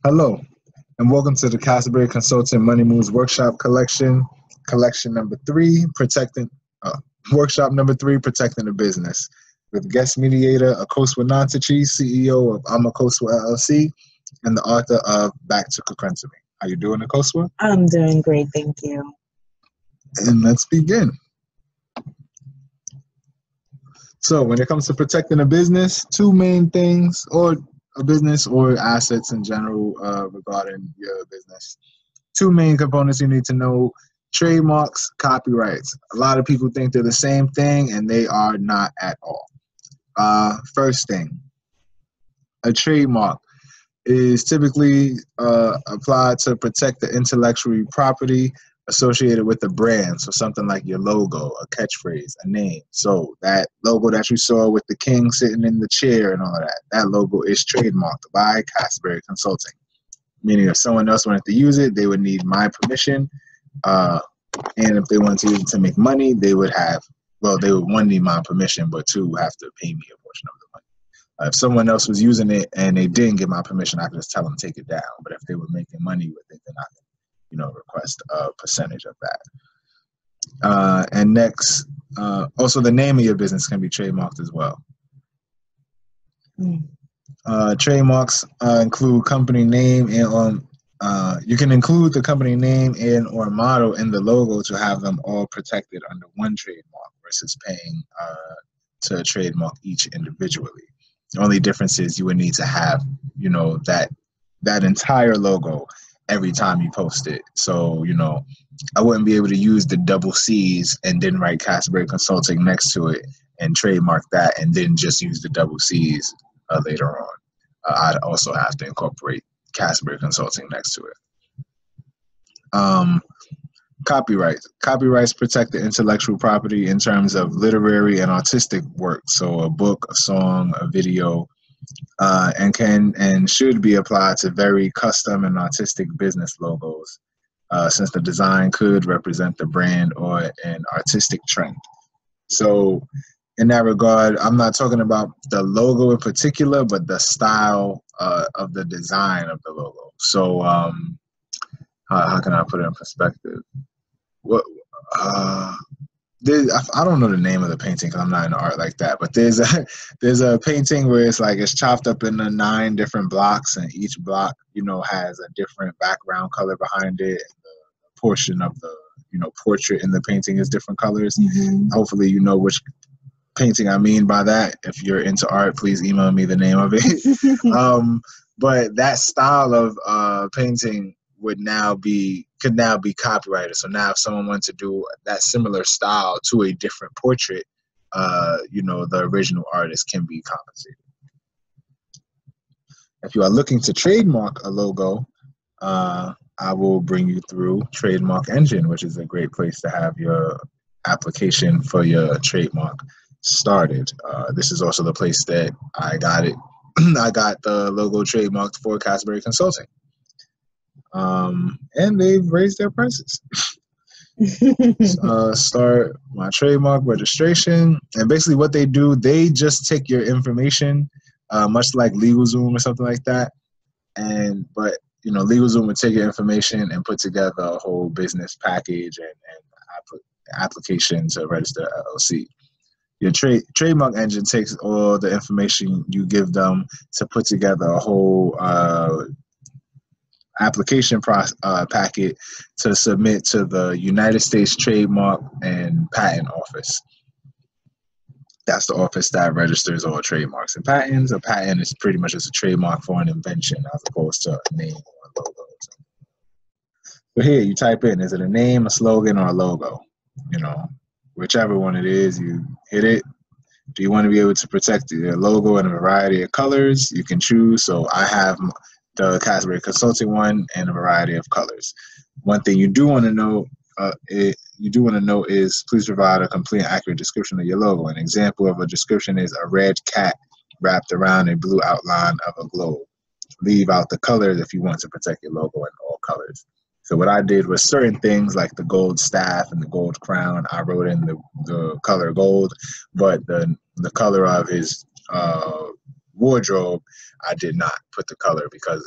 Hello, and welcome to the Castleberry Consulting Money Moves Workshop Collection number 3, Workshop number 3, Protecting the Business, with guest mediator Akosua Nantachi, CEO of Amakosua LLC, and the author of Back to Kukrentumi. How you doing, Akosua? I'm doing great, thank you. And let's begin. So when it comes to protecting a business, two main things, or a business or assets in general regarding your business. Two main components you need to know: trademarks, copyrights. A lot of people think they're the same thing, and they are not at all. First thing, a trademark is typically applied to protect the intellectual property associated with the brand. So something like your logo, a catchphrase, a name. So that logo that you saw with the king sitting in the chair and all of that, that logo is trademarked by Castleberry Consulting. Meaning if someone else wanted to use it, they would need my permission. And if they wanted to use it to make money, they would have, well, they would, one, need my permission, but two, have to pay me a portion of the money. If someone else was using it and they didn't get my permission, I could just tell them to take it down. But if they were making money with it, then I could, request a percentage of that. And next, also the name of your business can be trademarked as well. Trademarks include company name and you can include the company name and or model in the logo to have them all protected under one trademark versus paying to trademark each individually. The only difference is you would need to have, that entire logo every time you post it. So, I wouldn't be able to use the double C's and then write Castleberry Consulting next to it and trademark that and then just use the double C's later on. I'd also have to incorporate Castleberry Consulting next to it. Copyrights. Copyrights protect the intellectual property in terms of literary and artistic work. So a book, a song, a video, and can and should be applied to very custom and artistic business logos, since the design could represent the brand or an artistic trend. So in that regard, I'm not talking about the logo in particular, but the style of the design of the logo. So how can I put it in perspective? I don't know the name of the painting because I'm not into art like that, but there's a painting where it's chopped up into 9 different blocks, and each block, has a different background color behind it. And the portion of the, portrait in the painting is different colors. Mm-hmm. Hopefully you know which painting I mean by that. If you're into art, please email me the name of it. But that style of painting could now be copyrighted. So now if someone wants to do that similar style to a different portrait, the original artist can be compensated. If you are looking to trademark a logo, I will bring you through Trademark Engine, which is a great place to have your application for your trademark started. This is also the place that I got it. I got the logo trademarked for Castleberry Consulting. And they've raised their prices. Start my trademark registration, and basically what they do, they just take your information, much like LegalZoom or something like that. But LegalZoom would take your information and put together a whole business package and application to register LLC. Your trademark engine takes all the information you give them to put together a whole application packet to submit to the United States Trademark and Patent Office. That's the office that registers all trademarks and patents. A patent is pretty much just a trademark for an invention as opposed to a name or a logo. So here you type in, is it a name, a slogan, or a logo? Whichever one it is, you hit it. Do you want to be able to protect your logo in a variety of colors? You can choose. So I have the Castleberry Consulting one in a variety of colors. One thing you do want to know is please provide a complete and accurate description of your logo. An example of a description is a red cat wrapped around a blue outline of a globe. Leave out the colors if you want to protect your logo in all colors. So what I did was certain things like the gold staff and the gold crown, I wrote in the color gold, but the color of his wardrobe, I did not put the color because,